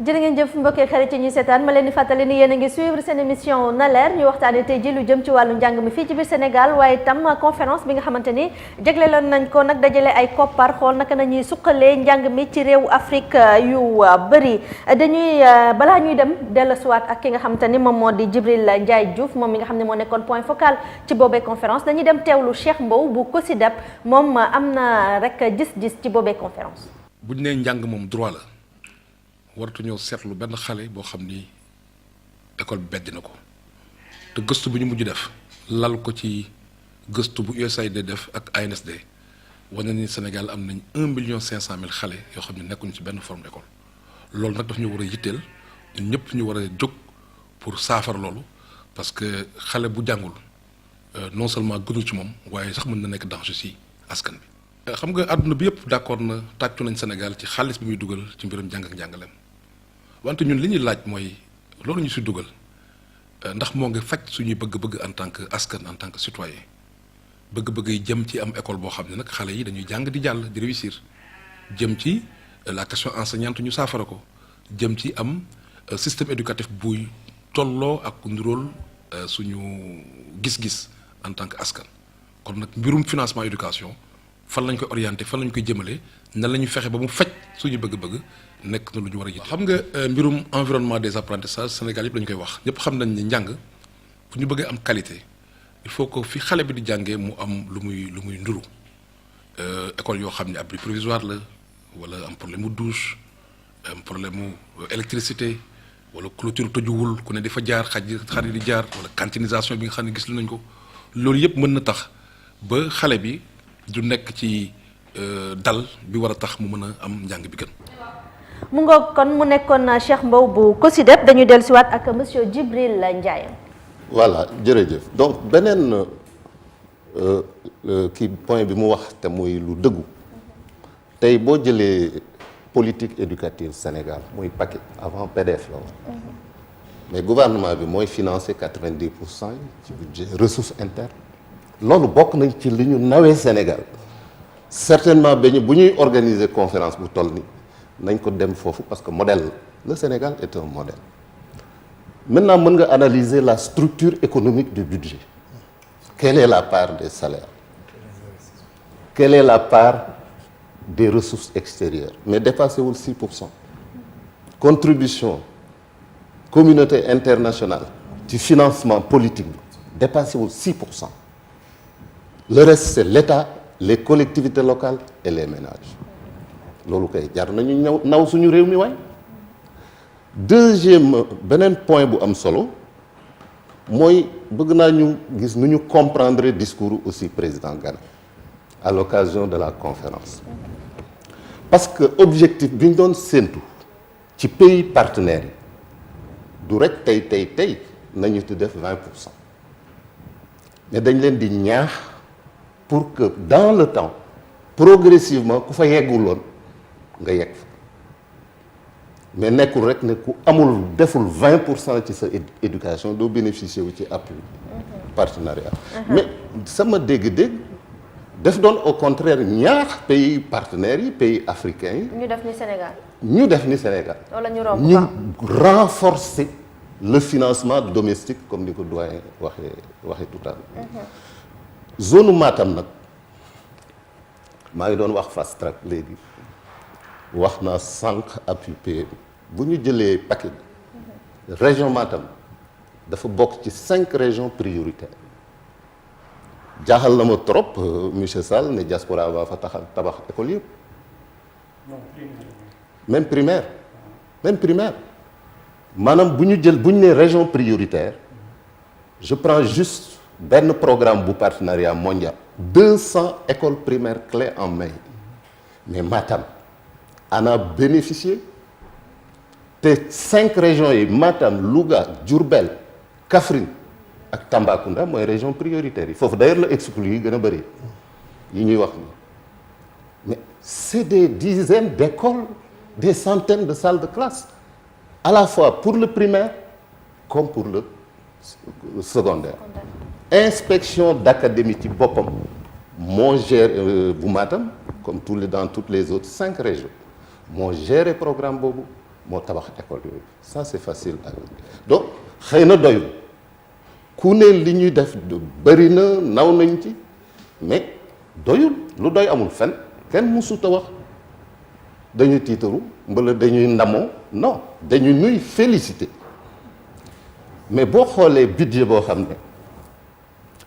jërë ngeen jëf mbokki xarit ci ñuy seetaan ma leen di fàttali ni yéen a ngi suivre seen émission na leer ñu waxtaanee tey ji lu jëm ci wàllu njàng mi fii ci biir Sénégal waaye tam conférence bi nga xamante ni jagleeloon nañ ko nag dajale ay koppar xool naka nañuy suqalee njàng mi ci réewu Afrique yu bëri dañuy balaa ñuy dem dellusiwaat ak ki nga xamante ni moom moo di Djibril Ndiaye Diouf moom mi nga xam ne moo nekkoon point focal ci boobee conférence dañuy dem teewlu Cheikh Mbow bu COSYDEP moom am na rek gis-gis ci boobee conférence. buñ nee njàng moom droit la. waratuñoo seetlu benn xale boo xam ni école bi beddi na ko te gëstu bu ñu mujj def lal ko ci gëstu bu USAID def ak ANSD wane ni Sénégal am nañ 1,5 million xale yoo xam ne nekkuñu ci benn forme d'école loolu nag daf ñu war a yitteel ñun ñëpp ñu war a jóg pour saafara loolu parce que xale bu jàngul non seulement gënu ci moom waaye sax mën na nekk danger ci askan bi. xam nga àdduna bi yëpp d'accord na tàccu nañ Sénégal ci xaalis bi muy dugal ci mbirum jàng ak njàngaleem wante ñun li ñuy laaj mooy loolu ñu si dugal ndax moo ngi faj suñuy bëgg-bëgg en tant que askan en tant que citoyen bëgg-bëgg yi jëm ci am école boo xam ne nag xale yi dañuy jàng di jàll di réussir jëm ci la question enseignante ñu saafara ko jëm ci am système éducatif buy tolloo ak nduróol suñu gis-gis en tant que askan kon nag mbirum financement éducation fan lañ koy orienté fan lañ koy jëmale nan la ñuy fexe ba mu faj suñu bëgg-bëgg nekk na lu ñu war a yitte. xam nga mbirum environnement des apprentissages Sénégal yëpp lañu koy wax ñëpp xam nañ ni njàng fu ñu bëggee am qualité il faut que fi xale bi di jàngee mu am lu muy nduru école yoo xam ne abri provisoire la wala am problème mu douche am problème mu électricité wala clôture tëjuwul ku ne di fa jaar xar yi di jaar wala cantinisation bi nga xam ne gis nañ ko loolu yëpp mën na tax ba xale bi du nekk ci dal bi war a tax mu mën a am njàng bi gën. mu ngoog kon mu nekkoon Cheikh Mbow bu COSYDEP dañuy dellusiwaat ak monsieur Djibril Ndiaye. voilà jërëjëf donc beneen kii point bi mu wax te muy lu dëggu tey boo jëlee politique éducative Sénégal muy paquet avant PDF la woon mais gouvernement bi mooy financé 90% ci budget ressources internes loolu bokk nañ ci li ñu nawee Sénégal certainement ba bu ñuy organiser conférence bu toll ni nañ ko dem foofu parce que modèle le Sénégal est un modèle maintenant mën nga analyser la structure économique du budget quelle est la part des salaires quelle est la part des ressources extérieures mais dépassé wul 6% contribution communauté internationale ci financement politique bi dépassé wul 6%. le reste c'est l'État les collectivités locales et les ménages loolu kay jar nañu naw suñu réew mi waay. deuxième beneen point bu am solo mooy bëgg naa ñu gis nu ñu comprendre discours aussi président Gana à l'occasion de la conférence parce que objectif bi ñu doon séentu ci pays partenaires yi du rek tey nañu ci def 20% mais dañ leen di ñaax pour que dans le temps progressivement ku fa yegguloon nga yegg fa mais nekkul rek ne ku amul deful 20% ci sa éducation doo bénéficier wu ci appui partenariat mais sama dégg-dégg def doon au contraire ñaax pays partenaires yi pays africains yi ñu def ni Sénégal ñu renforcer le financement domestique comme ni ko doyen waxee tout à l'heure zone Matam nag maa ngi doon wax fast track léegi wax naa sànq appui PMI bu ñu jëlee paquet bi région Matam dafa bokk ci 5 régions prioritaires jaaxal na ma trop monsieur Sall ne diaspora va fa tabax école yëpp même primaire maanaam bu ñu nee région prioritaire je prends juste benn programme bu partenariat mondial 200 écoles primaires clés en main mais Matam en a bénéficié te 5 régions yi Matam Louga Diourbel Kaffrine ak Tambacounda mooy région prioritaire yi foofu d'ailleurs la exclu yi gën a bëri yi ñuy wax ni mais c'est des dizaines d'écoles des centaines de salles de classe à la fois pour le primaire comme pour le secondaire inspection d'académie ci boppam moo gère bu Matam comme dans toutes les autres 5 régions moo géré programme boobu moo tabax école yooyu ça c'est facile à dire donc xëy na doyul ku ne li ñuy def bëri na naw nañ ci mais doyul lu doy amul fen kenn mësut a wax dañuy tiitaru mbala dañuy ndamoo non dañuy nuy féliciter mais boo xoolee budget boo xam ne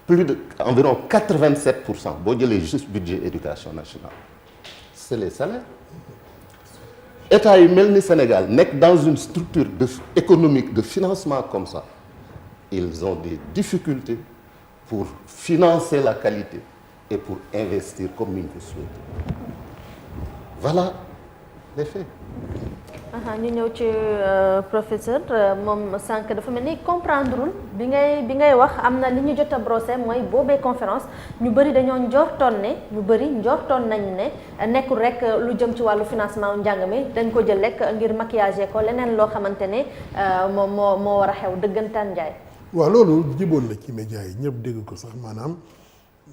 plus de environ 87% boo jëlee juste budget éducation nationale c'est les salaires état yi mel ni Sénégal nekk dans une structure économique de financement comme ça ils ont des difficultés pour financer la qualité et pour investir comme ni ñu ko souhaité voilà les faits. ñu ñëw ci professeur moom sànq dafa mel ni comprendrewul bi ngay wax am na li ñu jot a brossé mooy boobee conférence ñu bëri dañoo njortoon nañ ne nekkul rek lu jëm ci wàllu financement njàng mi dañ ko jël rek ngir maquillage ko leneen loo xamante ne moo war a xew dëggantaan njaay. waaw loolu jiboon na ci médias yi ñëpp dégg ko sax maanaam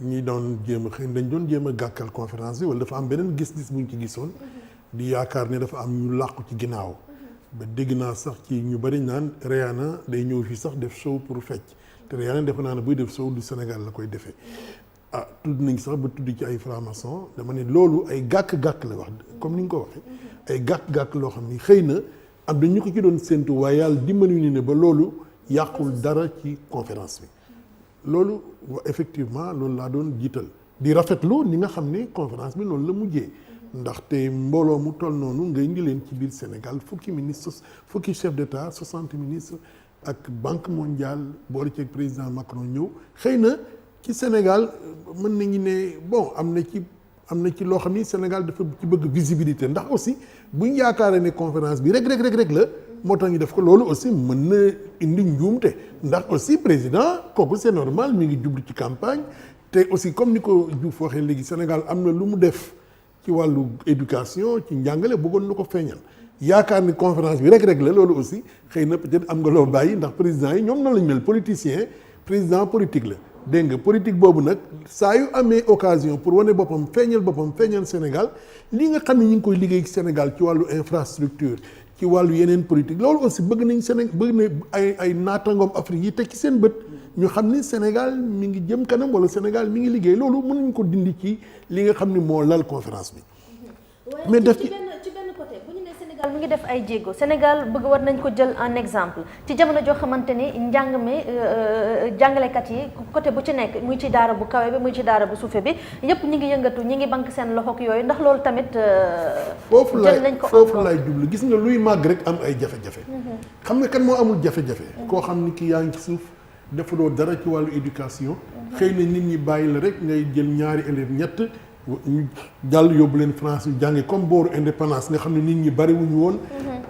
ñi doon jéem a xëy dañ doon jéem a gàkkal conférence bi wala dafa am beneen gis-gis bu ñu ci gisoon. di yaakaar ne dafa am ñu làqu ci ginnaaw ba dégg naa sax ci ñu bari naan Rihanna day ñëw fii sax def show pour fecc te Rihanna defe naa ne buy def show du Sénégal la koy defee tudd nañ sax ba tudd ci ay franc-maçon dama ne loolu ay gàkk-gàkk la wax comme ni nga ko waxee ay gàkk-gàkk loo xam ni xëy na am na ñu ko ci doon séntu waaye yàlla dimbali ñu ne ba loolu yàqul dara ci conférence bi loolu effectivement loolu laa doon jiital di rafetlu ni nga xam ne conférence bi noonu la mujjee ndaxte mbooloo mu toll noonu nga indi leen ci biir Sénégal fukki ministre fukki chef d'État 60 ministres ak Banque mondiale boole ci président Macron ñëw xëy na ci Sénégal mën nañu ne bon am na ci loo xam ni Sénégal dafa ci bëgg visibilité ndax aussi buñ yaakaaree ne conférence bi rek la moo tax ñu def ko loolu aussi mën na indi njuumte ndax aussi président kooku c'est normal mi ngi jublu ci campagne te aussi comme ni ko Diouf waxee léegi Sénégal am na lu mu def ci wàllu éducation ci njàngale bëggoon na ko feeñal yaakaar ni conférence bi rek la loolu aussi xëy na peut-être am nga loo bàyyi ndax président yi ñoom noonu lañu mel politicien président politique la dégg nga politique boobu nag saa yu amee occasion pour wane boppam feeñal Sénégal li nga xam ne ñu ngi koy liggéey ci Sénégal ci wàllu infrastructure ci wàllu yeneen politique loolu aussi bëgg na ay naatangoom Afrique yi teg ci seen bët ñu xam ni Sénégal mi ngi jëm kanam wala Sénégal mi ngi liggéey loolu mën nañu ko dindi ci li nga xam ni moo lal conférence bi. mais def ci benn côté bu ñu nee Sénégal mi ngi def ay jéego Sénégal bëgg war nañ ko jël en exemple ci jamono joo xamante ni njàng mi jàngalekat yi côté bu ci nekk muy ci daara bu kawe bi muy ci daara bu suufe bi yëpp ñi ngi yëngatu ñi ngi bank seen loxo ak yooyu ndax loolu tamit. jël nañ ko foofu laay jublu gis nga luy màgg rek am ay jafe-jafe. xam nga kan moo amul jafe-jafe. koo xam ni kii yaa ngi ci suuf defuloo dara ci wàllu éducation. xëy na nit ñi bàyyi la rek ngay jël ñaari élèves ñett. ñu jàll yóbbu leen France ñu jànge comme booru indépendance nga xam ne nit ñi bariwuñu woon.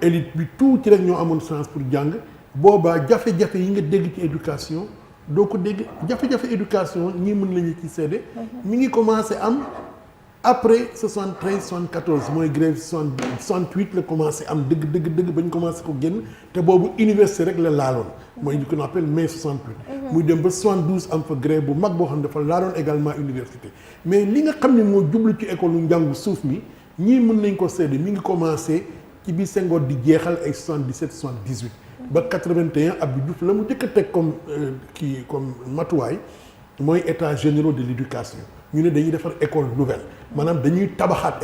élite bi tuuti rek ñoo amoon chance pour jàng. boobaa jafe-jafe yi nga dégg ci éducation doo ko dégg jafe-jafe éducation ñii mën lañu ci seede. mi ngi commencé am après 73 74 mooy grève 68 la commencé am dëgg ba ñu commencé ko génn te boobu université rek la laaloon. mooy li qu'on appelle mai 68. muy dem ba 72 am fa grève bu mag boo xam ne dafa laaloon également université. mais li nga xam ne moo jublu ci école lu njàngu suuf mi ñii mën nañ ko seede mi ngi commencé ci biir Senghor di jeexal ay 77 78. ba 81 Abdou Diouf la mu njëkk a teg comme comme matuwaay mooy états généraux de l'éducation ñu ne dañuy defar école nouvelle maanaam dañuy tabaxaat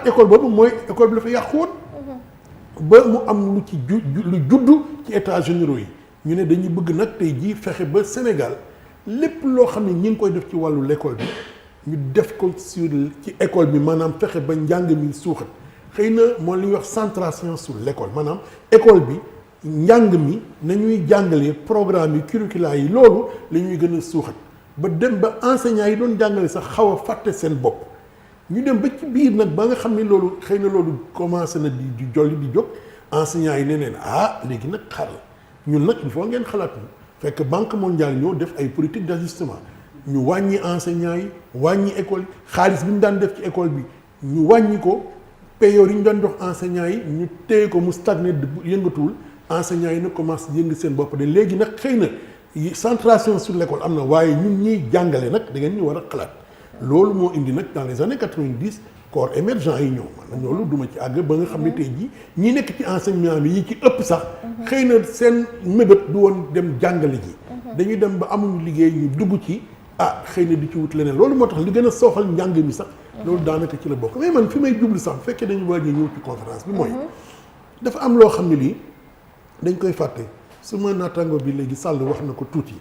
école boobu mooy école bi dafa yàqu woon ba mu am lu ci lu juddu ci états généraux yi ñu ne dañuy bëgg nag tey jii fexe ba Sénégal lépp loo xam ne ñi ngi koy def ci wàllu l'école bi ñu def ko ci école bi maanaam fexe ba njàng mi suuxat xëy na moo li ñuy wax centration sur l'école maanaam école bi njàng mi nañuy jàngalee programme yi curricula yi loolu la ñuy gën a suuxat ba dem ba enseignants yi doon jàngale sax xaw a fàtte seen bopp ñu dem ba ci biir nag ba nga xam ne loolu xëy na loolu commencé na di jolli di jóg enseignants yi ne neen léegi nag xaaral ñun nag il faut ngeen xalaat ñu fekk Banque mondiale ñoo def ay politique d'ajustement ñu wàññi enseignants yi wàññi école xaalis bi ñu daan def ci école bi ñu wàññi ko payoor yi ñu doon jox enseignants yi ñu téye ko mu stagné yëngatuwul enseignants yi nag commencé yëngu seen bopp de léegi nag xëy na centration sur l'école am na waaye ñun ñiy jàngale nag da ngeen ñu war a xalaat loolu moo indi nag dans les années 90 corps émergent yi ñëw man loolu duma ci àgg ba nga xam ne tey jii ñi nekk ci enseignement bi yi ci ëpp sax xëy na seen mébét du woon dem jàngale ji dañuy dem ba amuñu liggéey ñu dugg ci xëy na di ci wut leneen loolu moo tax li gën a sooxal njàng mi sax loolu daanaka ci la bokk mais man fi may jublu sax bu fekkee dañu waaj a ñëw ci conférence bi mooy dafa am loo xam ne lii dañ koy fàtte su ma naataango bi léegi Sall wax na ko tuuti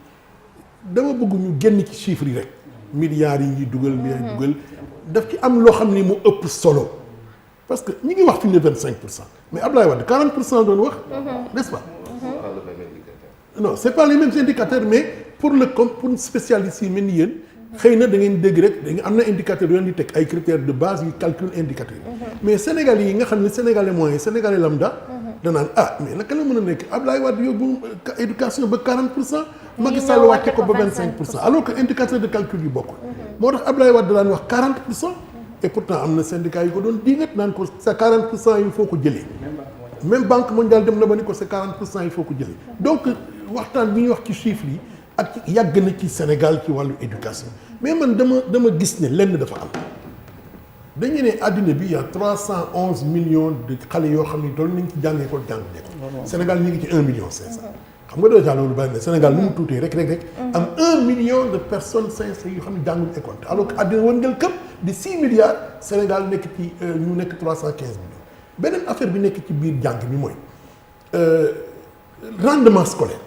dama bëgg ñu génn ci chiffres yi rek milliards yi ñuy dugal daf ci am loo xam ni mu ëpp solo parce que ñi ngi wax fi ne 25%, mais Abdoulaye Wade 40% doon wax n'est-ce pas non c'est pas les mêmes indicateurs mais pour spécialiste yi mel ni yéen xëy na da ngeen dégg rek da nga am na indicateur yoon di teg ay critères de base yu calcul indicateur mais sénégalais yi nga xam ne sénégalais moyen sénégalais lambda danaan mais naka la mën a nekk Abdoulaye Wade yóbbu éducation ba 40%, Macky Sall wàcce ko ba 25%, alors que indicateur de calcul yu bokkul moo tax Abdoulaye Wade daan wax 40%, et pourtant am na syndicat yu ko doon diingat naan ko sa 40% yi foo ko jëlee même banque mondiale dem na ba ni ko sa 40% yi foo ko jëlee donc waxtaan bi ñuy wax ci chiffres yi ak yàgg na ci Sénégal ci wàllu éducation mais man dama gis ne lenn dafa am dañu ne àddina bi y a 311 millions de xale yoo xam ne doon nañ ci jàngee ko Sénégal ñu ngi ci 1,5 million xam nga déjà loolu bari na Sénégal lu mu tuutee rek am 1 million de personnes 500 yoo xam ne jànguñu école alors que àddina wëngal këpp di 6 milliards Sénégal nekk ci ñu nekk 315 millions beneen affaire bi nekk ci biir jàng bi mooy rendement scolaire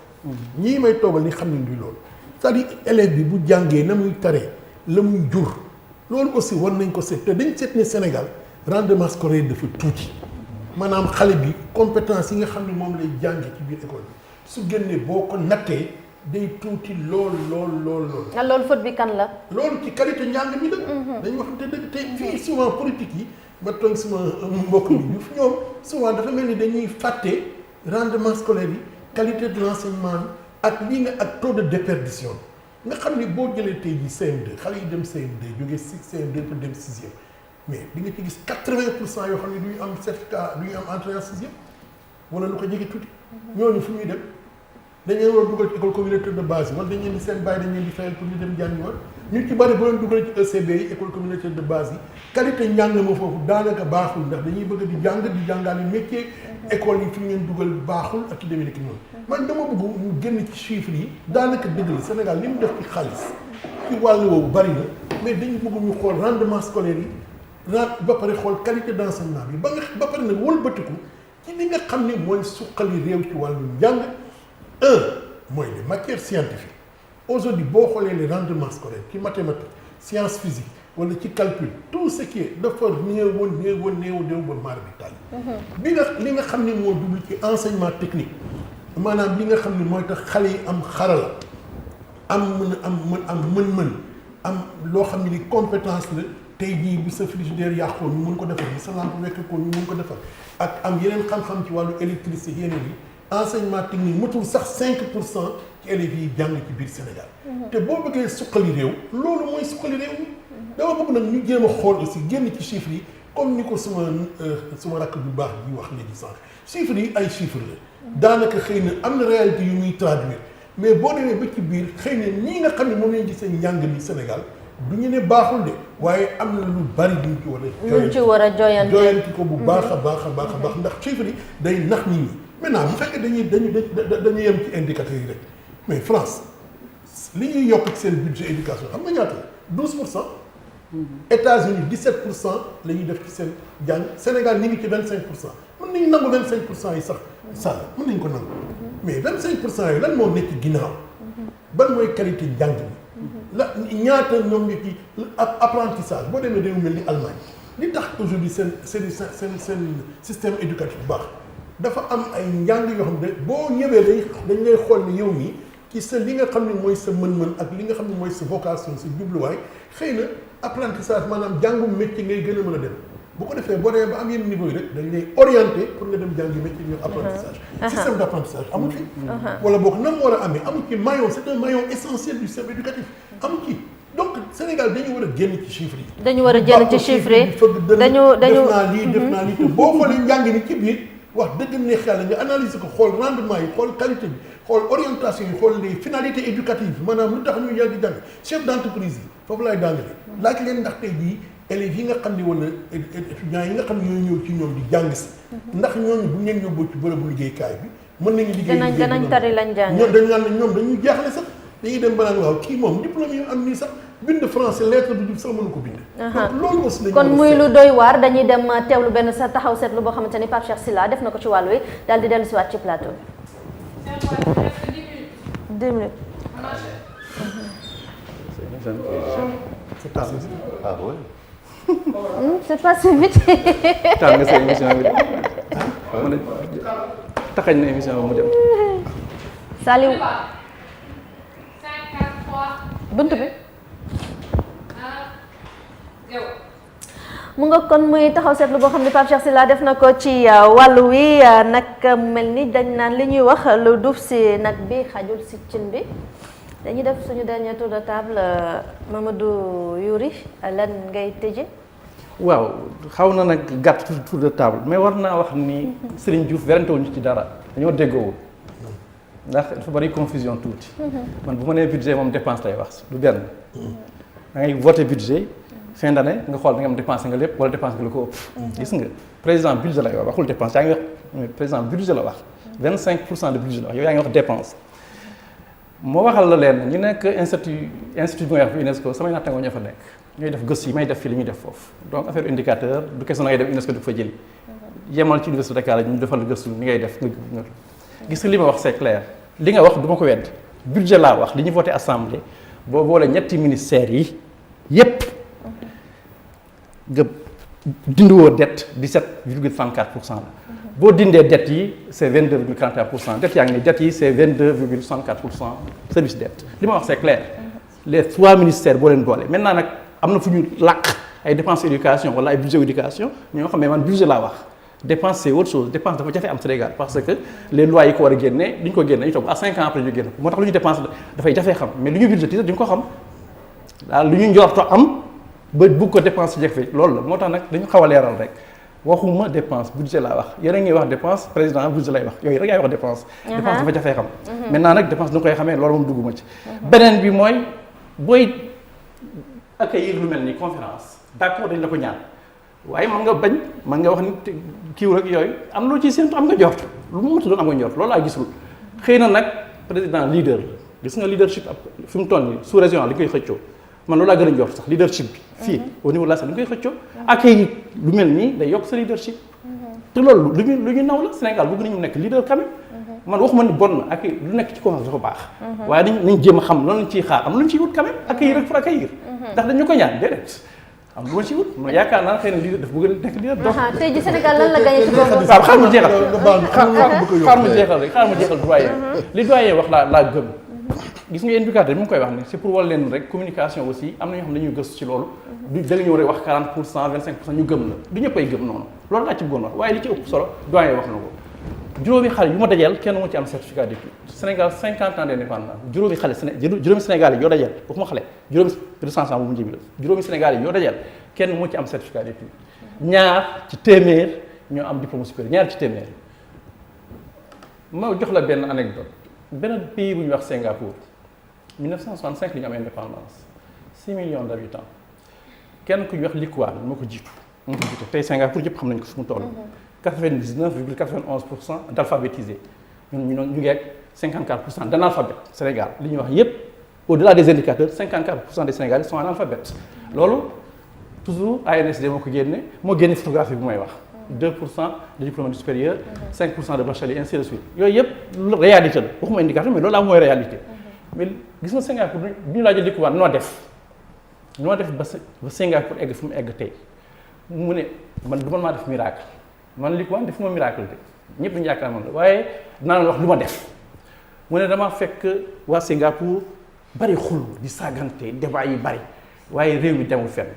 ñii may toogal ni xam ne ni loolu c'est-à-dire élève bi bu jàngee na muy taree la muy jur loolu aussi war nañ ko seet te dañ seet ne Sénégal rendement scolaire dafa tuuti maanaam xale bi compétence yi nga xam ne moom lay jànge ci biir école bi su génnee boo ko nattee day tuuti lool. loolu faute bi kan la. loolu ci qualité njàng mi la. dañu waxante dëgg te fii souvent politique yi ba tooñ suma mbokk yi ñu fi ñoom souvent dafa mel ni dañuy fàtte rendement scolaire yi qualité de l'enseignement ak lii nga ak taux de déperdition nga xam ni boo jëlee tey jii CM2 xale yi dem CM2 jógee CM2 pour dem 6e mais di nga ci gis 80% yoo xam ne du ñu am certificat du ñu am entrée en 6e wala lu ko jege tuuti ñooñu fu ñuy dem. dañuy war a dugal ci école communautaire de base yi wala dañu leen di seen bàyyi dañu leen di fayal pour ñu dem jàngiwaat ñu ci bari bu leen dugal ci ECB yi école communautaire de base yi qualité njàng ma foofu daanaka baaxul ndax dañuy bëgg di jàngaale métier école yi fi ñu leen dugal baaxul ak ci demee ni ki noonu man dama bëgg ñu génn ci chiffres yi daanaka dëgg la Sénégal li mu def ci xaalis ci wàllu woowu bari na mais dañu bëgg ñu xool rendement scolaire yi ba pare xool qualité d'enseignement bi ba pare nag wëlbatiku ci li nga xam ne mooy suqali réew ci wàllu njàng mooy les matières scientifiques aujourd'hui boo xoolee les rendements scolaires ci mathématiques sciences physiques wala ci calcul tout ce qui est dafa néew ba maar bi tàll li nga xam ne moo dugg ci enseignement technique maanaam li nga xam ne mooy tax xale yi am xarala am mën-mën am loo xam ne ni compétence la tey jii bi sa frigidaire yàqoo ñu mun ko defar bi sa lampe wekk ko ñu mun ko defar ak am yeneen xam-xam ci wàllu électricité yeneen yi enseignement technique matul sax 5% ci élèves yi jàng ci biir Sénégal te boo bëggee suqali réew loolu mooy suqali réew mi dama bëgg nag ñu jéem a xool aussi génn ci chiffres yi comme ni ko suma rakk bu baax bi wax léegi sànq chiffres yi ay chiffres la daanaka xëy na am na réalité yu muy traduire mais boo demee ba ci biir xëy na ñii nga xam ne moom lañ gisee njàng mi Sénégal du ñu ne baaxul de waaye am na lu bari duñ ci war a joyanti ko bu baax a baax ndax chiffres yi day nax nit ñi maintenant bu fekkee dañuy yem ci indicateurs yi rek mais France li ñuy yokk ci seen budget éducation xam nga ñaata 12%, États-Unis 17% la ñuy def ci seen jàng Sénégal ñu ngi ci 25%. mën nañu nangu 25% yi sax sàll mën nañu ko nangu mais 25% yi lan moo nekk ginnaaw ban mooy qualité njàng bi la ñaata ñoom ñu ci apprentissage boo demee dañu mel ni Allemagne li tax aujourd'hui seen système éducatif bu baax dafa am ay njàng yoo xam ne boo ñëwee dañ lay xool ni yow nii ci sa li nga xam ne mooy sa mën-mën ak li nga xam ne mooy sa vocation sa jubluwaay xëy na apprentissage maanaam jàngum métier ngay gën a mën a dem bu ko defee boo demee ba am yenn niveau yi rek dañ lay orienté pour nga dem jàngi métier ñu apprentissage système d'apprentissage amul fi wala boog nam war a amee amul ci maillon c'est un maillon essentiel du système éducatif amul ci donc Sénégal dañu war a génn ci chiffres yi dañu war a génn ci chiffres yi def naa lii te boo xoolee njàng mi ci biir wax dëgg neex yàlla nga analyser ko xool rendement yi xool qualité bi xool orientation yi xool les finalités éducatives maanaam lu tax ñu yàgg di jàng chef d'entreprise yi foofu laay daanale laaj leen ndax tey jii élèves yi nga xam ne wala étudiants yi nga xam ne ñooy ñëw ci ñoom di jàng si ndax ñooñu bu ngeen yóbboo ci bërëbu liggéeykaay bi mën nañu liggéey danañ tari lañ jàng ñoom dañu naan ne ñoom dañuy jaaxle sax dañuy dem ba naan waaw kii moom diplôme yi am nii sax bind français lettre du jub sax mënu ko bind loolu aussi kon muy lu doy waar dañuy dem teewlu benn sa taxaw seetlu boo xamante ni Pape Cheikh Sylla def na ko ci wàllu wi daal di dellu si waat ci plateau bi 2 minutes ah oui. c'est passé vite. taal nga sa émission bi de mu ne taxañ na émission bi mu dem. Saliou. bunt bi. mu nga kon muy taxaw seetlu boo xam ne Pape Cheikh Sylla def na ko ci wàllu wi nag mel ni dañ naan li ñuy wax lu duuf si nag bi xajul si cin bi. dañuy def suñu dernier tour de table Mamadou Yuri lan ngay tëje waaw xaw na nag gàtt tour de table mais war naa wax ni Serigne Diouf werante wuñu ci dara dañoo déggoowul ndax dafa bari confusion tuuti man bu ma nee budget moom dépense lay wax du benn da ngay voté budget fin d'année nga xool da nga am dépensé nga lépp wala dépensé nga lu ko ëpp gis nga président budget lay wax waxul dépense yaa ngi wax président budget la wax 25% de budget la wax yow yaa ngi wax dépense moo waxal la leen ñu nekk institut bi nga wax UNESCO samay nattangoo ñoo fa nekk ñooy def gëstu yi may def fii li ñuy def foofu donc affaire indicateur du question na ngay dem UNESCO du fa jëli yemal ci université Dakar la ñu defal la gëstu ni ngay def nga gis nga li ma wax c'est clair li nga wax du ma ko wedd budget laa wax li ñu voté assemblée boo boole ñetti ministères yi yépp nga dindiwoo dette 17,34% la boo dindee dette yi c'est 22,41% dette yaa ngi ne dette yi c'est 22,64% service dette li ma wax c'est clair les 3 ministères boo leen boole maintenant nag am na fu ñu làq ay dépenses éducation wala ay budget éducation ñoo xam ne man budget laa wax dépense c'est autre chose dépense dafa jafe am Sénégal parce que les lois yi ko war a génne duñ ko génne ñu toog à 5 ans après ñu génn moo tax lu ñu dépense dafay jafee xam mais lu ñu budgétiser duñ ko xam daal lu ñu njorto am ba bugg ko dépense jafe loolu la moo tax nag dañu xaw a leeral rek waxuma dépense budget laa wax yéen a ngi wax dépense président budget lay wax yooyu rek yaay wax dépense dépense dafa jafee xam maintenant nag dépense du nga koy xamee loolu moom dugguma ci beneen bi mooy booy accueillir lu mel ni conférence d'accord dañ la ko ñaan waaye mën nga bañ mën nga wax ni kiiw rek yooyu am loo ciy séentu am nga njort lu mu mënti doon am nga njort loolu laa gisul xëy na nag président leader la gis nga leadership ab fi mu toll nii sous région li koy xëccoo man loolu laa gën a njort sax leadership bi fii au niveau de la Sénégal li koy xëccoo accueillir lu mel nii day yokk sa leadership te loolu lu ñu naw la Sénégal bëgg nañu nekk leader quand même man waxuma ni bon na ak lu nekk ci conférence dafa baax waaye nañ jéem a xam loolu lañ ciy xaar am lu ñu ciy wut quand même accueillir rek pour accueillir ndax dañu ko ñaan déedéet am lu ma ciy wut ma yaakaar naa xëy na leader daf bëgg a nekk leader donc tey ji Sénégal lan la gagné ci boobu waaw xaar ma jeexal doyen li doyen wax laa gëm gis nga éducateur bi mu koy wax ni c'est pour wal leen rek communication aussi am na ñoo xam ne dañuy gëstu ci loolu du da nga ñëw rek wax 40% 25% ñu gëm la du ñëppay gëm noonu loolu laa ci bëggoon wax waaye li ci ëpp solo doyen wax na ko juróomi xale yu ma dajeel kenn mu ci am certificat d'études Sénégal 50 ans d'indépendance juróomi xale juróomi Sénégal yi yoo dajeel waxuma xale juróomi recensement bu mu njëbi la juróomi Sénégal yi yoo dajeel kenn mu ci am certificat d'études ñaar ci téeméer ñoo am diplôme supérieur ñaar ci téeméer ma jox la benn anecdote benn pays bu ñuy wax Singapour 1965 li ñu am indépendance 6 millions d'habitants kenn ku ñuy wax Lee Kuan moo ko jiitu tey Singapour ñëpp xam nañ ko fu mu toll 99,91% d'alphabétisés ñu ngi ak 54% d'analphabètes Sénégal li ñuy wax yépp au-delà des indicateurs 54% des Sénégalais sont analphabètes loolu toujours ANSD moo ko génne moo génne photographie bi may wax 2% de diplôme du supérieur 5% de bachelier ainsi de suite yooyu yëpp réalité la waxuma indicateur mais loolu laa mooy réalité mais gis nga Singapour bi ñu laajee Lee Kuan noo def ba Singapour egg fi mu egg tey mu ne man du man maa def miracle man Lee Kuan defuma miracle de ñëpp dañu yaakaar man la waaye dinaa leen wax lu ma def mu ne dama fekk waa Singapour bari xul di saagante débat yi bari waaye réew mi demul fenn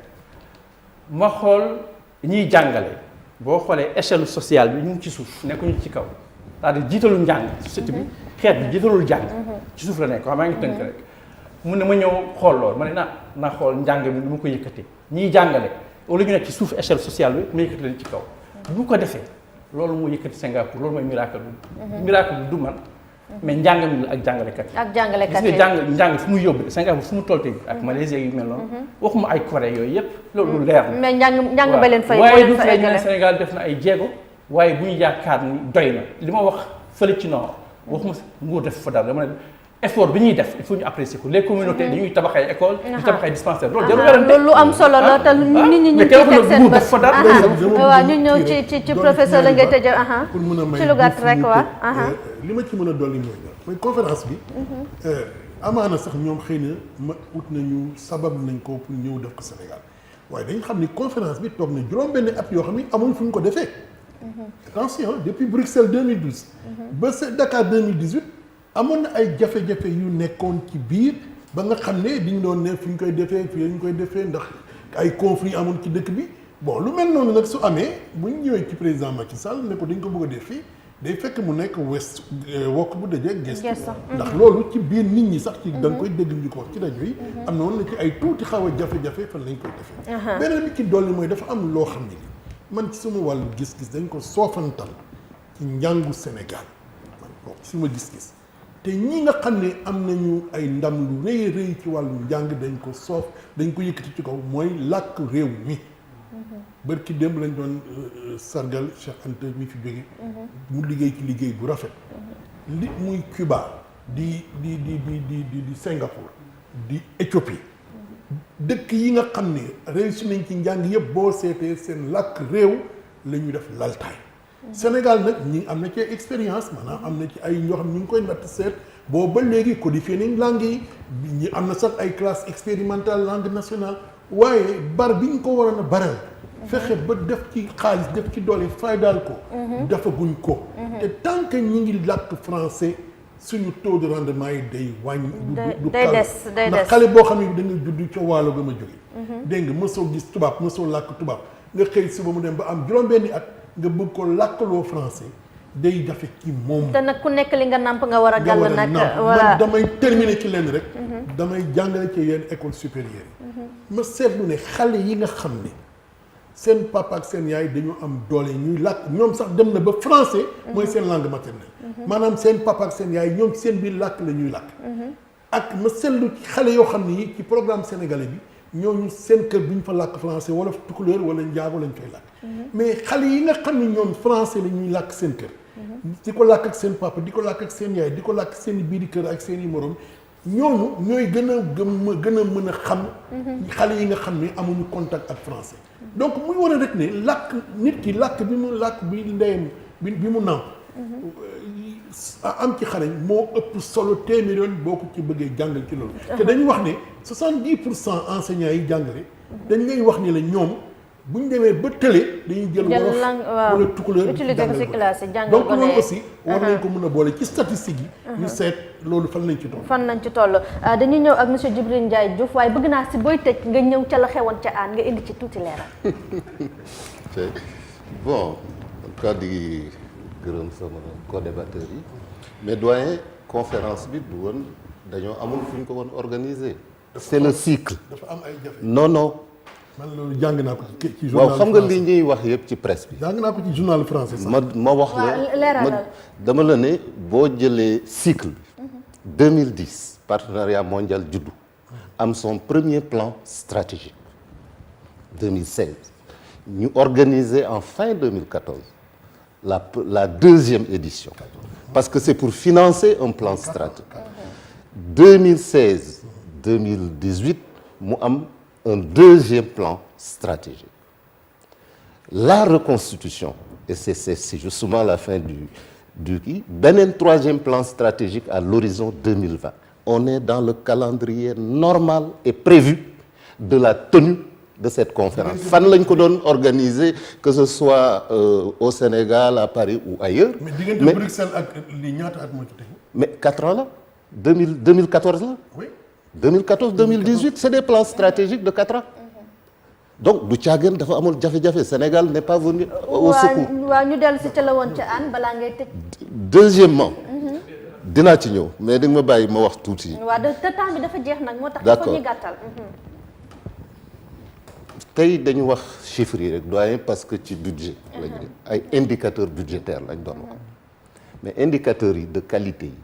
ma xool ñiy jàngale boo xoolee échelle sociale bi ñu ngi ci suuf nekkuñu ci kaw c'est-à-dire jiitalu njàng société bi xeet bi jiitalul jàng ci suuf la nekk xam maa ngi tënk rek mu ne ma ñëw xool loolu ma ne naa xool njàng bi nu mu ko yëkkatee ñiy jàngale wala ñu nekk ci suuf échelle sociale bi ma yëkkati leen ci kaw bu ko defee loolu moo yëkkati Singapour loolu mooy miracle bi miracle bi du man mais njàng mi la ak jàngalekat yi. ak jàngalekat gis yi nga njàng fu mu yóbbu Sénégal fu mu toll tey ak Malaisie yu mel noonu. waxuma ay Corée yooyu yëpp loolu leer na. mais njàng ba leen fay. waaye du fay ñu ne Sénégal def na ay jéego waaye bu ñu yaakaar ni doy na li ma wax fële ci nord waxuma nguur def fa dara dama ne effort bi ñuy def il faut ñu apprécier ko les communautés dañuy tabax ay école di tabax ay dispensaire loolu jarul werante loolu lu am solo la te nit ñi ñu ngi ciy teg seen bët waaw ñu ñëw ci professeur la ngay tëjee pour mën a may ci lu gàtt rek waa li ma ci mën a dolli mooy conférence bi amaana sax ñoom xëy na ma ut nañu sabab nañ ko pour ñëw def ko Sénégal waaye dañ xam ni conférence bi toog na juróom-benn at yoo xam ni amul fu ñu ko defee attention depuis Bruxelles 2012 ba Dakar 2018 amoon na ay jafe-jafe yu nekkoon ci biir ba nga xam ne diñ doon ne fu ñu koy defee fii ñu koy defee ndax ay conflit amoon ci dëkk bi bon lu mel noonu nag su amee bu ñu ñëwee ci président Macky Sall ne ko dañ ko bëgg a def fii day fekk mu nekk west wokk bu dajee gestu ndax loolu ci biir nit ñi sax ci da nga koy dégg ñu ko wax ci rajo yi am na woon na ci ay tuuti xaw a jafe-jafe fan lañ koy defee beneen bi ci dolli mooy dafa am loo xam ne man ci suma wàllu gis-gis dañ ko soofantal ci njàngu Sénégal man bokk ci suma gis-gis te ñi nga xam ne am nañu ay ndam lu rëy rëy ci wàllu njàng dañ ko soof dañ ko yëkkati ci kaw mooy làkk réew mi bërki démb lañ doon sargal Cheikh Anta mi fi jóge mu liggéey ci liggéey bu rafet li muy Cuba di Singapour di Éthiopie dëkk yi nga xam ne réussi nañ ci njàng yëpp boo seetee seen làkk réew la ñuy def laltaay Sénégal nag ñi am na ci expérience maanaam am na ci ay ñoo xam ñu ngi koy natt seet boo ba léegi codifié nañ langue yi ñi am na sax ay classe expérimentale langue nationale waaye bar bi ñu ko waroon a baral fexe ba def ci xaalis def ci doole faydaal ko defaguñ ko te tant que ñi ngi làkk français suñu taux de rendement yi day wàññi du kal ndax xale boo xam ne da nga judd ca waalo ga ma jóge dégg nga mësoo gis tubaab mësoo làkk tubaab nga xëy suba mu dem ba am juróom-benni at nga bëgg ko làkkaloo français day jafe ci moom te nag ku nekk li nga nàmp nga war a gàll nag man damay terminer ci leen rek damay jàngale ci yenn école supérieure yi ma seetlu ne xale yi nga xam ne seen papa ak seen yaay dañu am doole ñuy làkk ñoom sax dem na ba français mooy seen langue maternelle maanaam seen papa ak seen yaay ñoom seen biir làkk la ñuy làkk ak ma seetlu ci xale yoo xam ne yi ci programme sénégalais bi ñooñu seen kër bu ñu fa làkk français wala tukulóor wala njaago lañ fay làkk mais xale yi nga xam ne ñoom français la ñuy làkk seen kër di ko làkk ak seen papa di ko làkk ak seen yaay di ko làkk seen i biiri kër ak seen i morom ñooñu ñooy gën a mën a xam xale yi nga xam ne amuñu contact ak français donc muy war a rek ne làkk nit ki làkk bi mu làkk bi ndeyam bi mu nàmp am ci xarañ moo ëpp solo téeméer yoon boo ko ci bëggee jàngal ci loolu te dañu wax ne 70% enseignants yi jàngale dañ lay wax ni la ñoom bu ñu demee ba tële dañuy jël wolof wala tukulóor donc loolu aussi war nañ ko mën a boole ci statistiques yi ñu seet loolu fan lañ ci toll dañuy ñëw ak monsieur Djibril Ndiaye Diouf waaye bëgg naa si booy tëj nga ñëw ca la xewoon ca aan nga indi ci tuuti leeral bon en tout cas di gërëm sama co-débatteur yi mais doyen conférence bi du woon dañoo amul fu ñu ko woon organiser c'est le cycle dafa am ay jafe non man loolu jàng naa ko ci journal waaw xam nga li ñuy wax yëpp ci presse bi. jàng naa ko ci journal français sax. ma wax la dama la ne boo jëlee cycle bi 2010 partenariat mondial juddu am son premier plan stratégique 2016 ñu organiser en fin 2014 la deuxième édition parce que c'est pour financer un plan stratégique 2016 2018 mu am un deuxième plan stratégique. La reconstitution, et c'est justement la fin du beneen troisième plan stratégique à l'horizon 2020. On est dans le calendrier normal et prévu de la tenue de cette conférence. Fan lañ ko doon organiser, que ce soit au Sénégal, à Paris ou ailleurs. Mais diggante Bruxelles ak li ñaata at moo ci tegu. Mais 4 ans là, 2014 là. Oui. 2014-2018, c'est des plans stratégiques de 4 ans. Donc du caagin dafa amul jafe-jafe Sénégal n'est pas venu au secours. waaw ñu dellu si ca la woon ca aan balaa ngay tëj. Deuxièmement dinaa ci ñëw mais di nga ma bàyyi ma wax tuuti. waaw te temps bi dafa jeex nag moo tax. d'accord il faut ñu gàttal. tey dañu wax chiffres yi rek doyen parce que ci budget lañu ay indicateurs budgétaires lañ doon wax mais indicateurs yi de qualité yi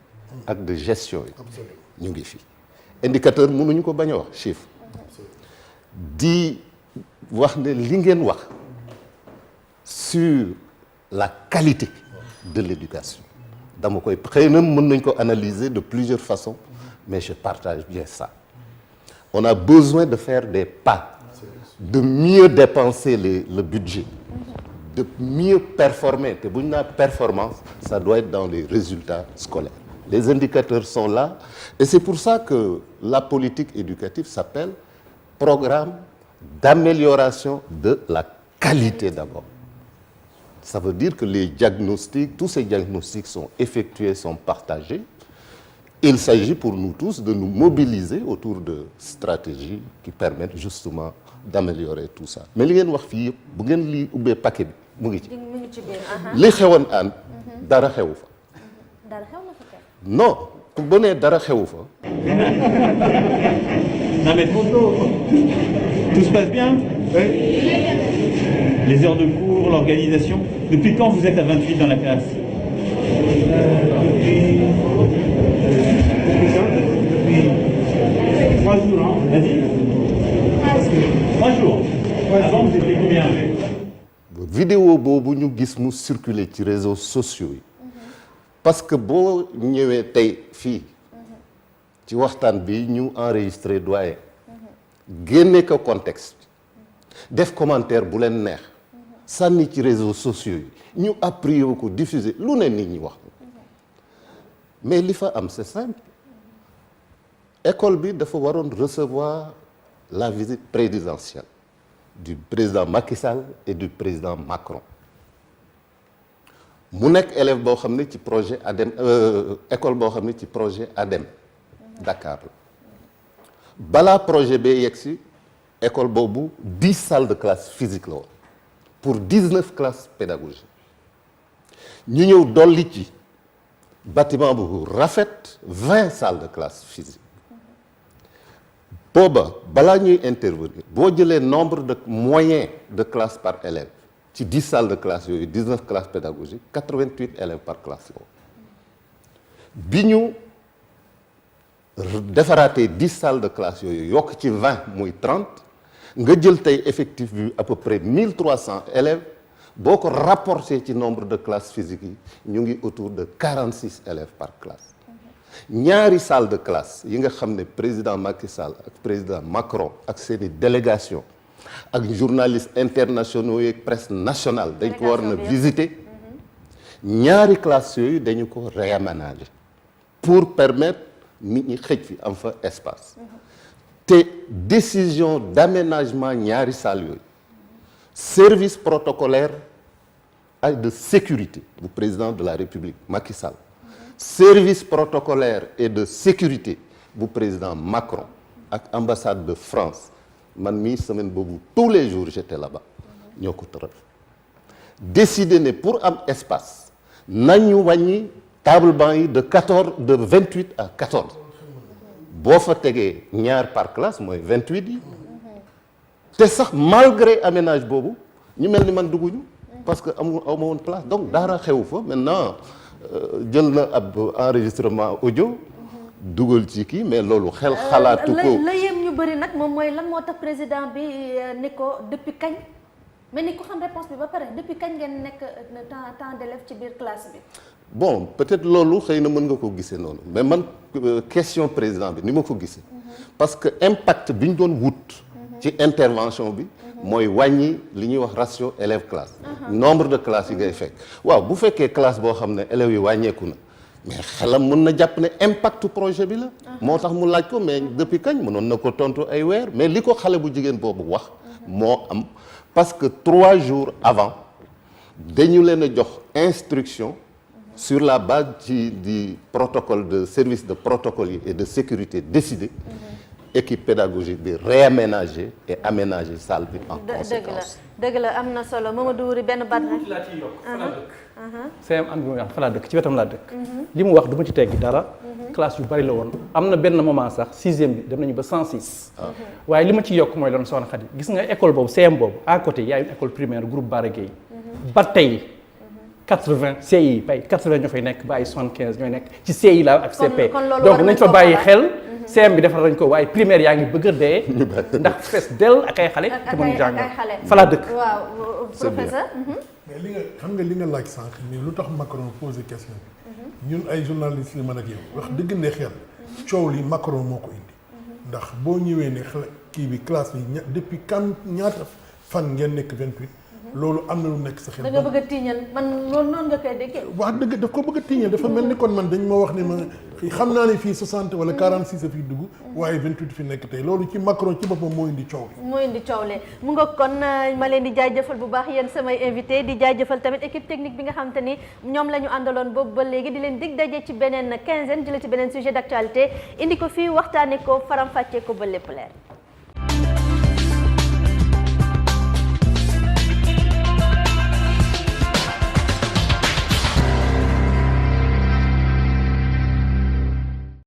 ak de gestion yi ñu ngi fi indicateur mënuñu ko bañ a wax chiffre di wax ne li ngeen wax sur la qualité de l'éducation dama koy xëy na mën nañ ko analyser de plusieurs façons mais je partage bien ça on a besoin de faire des pas de mieux dépenser le budget de mieux performer te bu ñu naa performance ça doit être dans les résultats scolaires les indicateurs sont là et c'est pour ça que la politique éducative s'appelle programme d'amélioration de la qualité d'abord ça veut dire que les diagnostics tous ces diagnostics sont effectués sont partagés il s'agit pour nous tous de nous mobiliser autour de stratégies qui permettent justement d'améliorer tout ça mais li ngeen wax fii yëpp bu ngeen lii ubbee paquet bi mu ngi ci li xewoon aan dara xewu fa non ku ba nee dara xewu fa non mais tout se passe bien oui. Les heures de cours, l'organisation. Depuis quand vous êtes à 28 dans la classe? Depuis 3 jours, hein. Vas-y. 3 jours. Avant, vous étiez combien? Vidéo boobu ñu gis mu circuler ci réseaux sociaux yi parce que boo ñëwee tey fii ci waxtaan bi ñu enregistré doyen génne ko contexte def commentaire bu leen neex sànni ci réseaux sociaux yi ñu appuyer ko diffuser lu ne nit ñi wax mais li fa am c'est simple école bi dafa waroon recevoir la visite présidentielle du président Macky Sall et du président Macron mu nekk élève boo xam ne ci projet ADEM école boo xam ne ci projet ADEM Dakar la balaa projet bee yegg si école boobu 10 salles de classe physique la woon pour 19 classes pédagogiques ñu ñëw dolli ci bâtiment bu rafet 20 salles de classe physique booba balaa ñuy intervenir boo jëlee nombre de moyens de classe par élève ci 10 salles de classe yooyu 19 classes pédagogiques 88 élèves par classe yooyu bi ñu defaraatee 10 salles de classe yooyu yokk ci 20 muy 30 nga jël tey effectif bi à peu près 1300 élèves boo ko rapporté ci nombre de classes physiques yi ñu ngi autour de 46 élèves par classe ñaari salle de classe yi nga xam ne président Macky Sall ak président Macron ak seeni délégation ak journalistes internationaux yi ak presse nationale dañ ko war na visiter ñaari classes yooyu dañu ko réaménager pour permettre nit ñi xëj fi am fa espace te décision d'aménagement ñaari salles yooyu service protocolaire et de sécurité bu président de la République Macky Sall service protocolaire et de sécurité bu président Macron ak ambassade de France man mii semaine boobu tous les jours j'étais là-bas ñoo ko tëral décider ne pour am espace nañu wàññi table banc yi de 28 à 14 boo fa tegee ñaar par classe mooy 28 yi te sax malgré aménage boobu ñu mel ni man dugguñu parce que amu ma woon place donc dara xewu fa maintenant jël na ab enregistrement audio dugal ci kii mais loolu xel xalaatu ko la yem ñu bëri nag moom mooy lan moo tax président bi ni ko depuis kañ mais ni ko xam réponse bi ba pare depuis kañ ngeen nekk temps d'élèves ci biir classe bi bon peut-être loolu xëy na mën nga ko gisee noonu mais man question président bi ni ma ko gisee parce que impact bi ñu doon wut ci intervention bi mooy wàññi li ñuy wax ratio élève classe nombre de classes yi ngay fekk waaw bu fekkee classe boo xam ne élèves yi wàññeeku na mais xelam mën na jàpp ne impact projet bi la moo tax mu laaj ko mais depuis kañ mënoon na ko tontu ay weer mais li ko xale bu jigéen boobu wax moo am parce que 3 jours avant dañu leen a jox instruction sur la base du protocole de service de protocole et de sécurité décidé équipe pédagogique bi réaménager et aménager salle bi en conséquence. dëgg la am na solo Mamadou Wuri benn baat rek. laa ciy yokk fa laa dëkk. CM am bi muy wax fa laa dëkk ci wetam laa dëkk. li mu wax du ma ci teggi dara. classe yu bari la woon am na benn moment sax 6e bi dem nañu ba 106. waaye li ma ci yokk mooy loolu soxna Khady gis nga école boobu CM boobu à côté y a une école primaire groupe Bara Gueye ba tey 80 CI bay 80 ñoo fay nekk ba ay 75 ñooy nekk ci CI la ak CP kon loolu donc war nañ fa bàyyi xel CM bi defar nañ ko waaye primaire yaa ngi bëgg a dee ndax fees dell ak ay xale te mën jàngal fa laa dëkk waaw professeur mais li nga xam nga li nga laaj sànq ni lu tax Macron posé question bi ñun ay journalistes yi man ak yow wax dëgg ne xel coow li Macron moo ko indi ndax boo ñëwee ne kii bi classe bi depuis quand ñaata fan ngeen nekk 28 loolu am na lu nekk sa xel. da nga bëgg a tiiñal man loolu noonu nga koy déggee. wax dëgg daf ko bëgg a tiiñal dafa mel ni kon man dañ ma wax ne ma xam naa ne fii 60 wala 46 a fii dugg waaye 28 fi nekk tey loolu ci Macron ci boppam moo indi coow li. moo indi coow li mu nga kon ma leen di jaajëfal bu baax yéen samay invité di jaajëfal tamit équipe technique bi nga xam te ni ñoom la ñu àndaloon boobu ba léegi di leen dig daje ci beneen quinzaine jëlee ci beneen sujet d'actualité indi ko fii waxtaanee ko faram-fàccee ko ba lépp leer.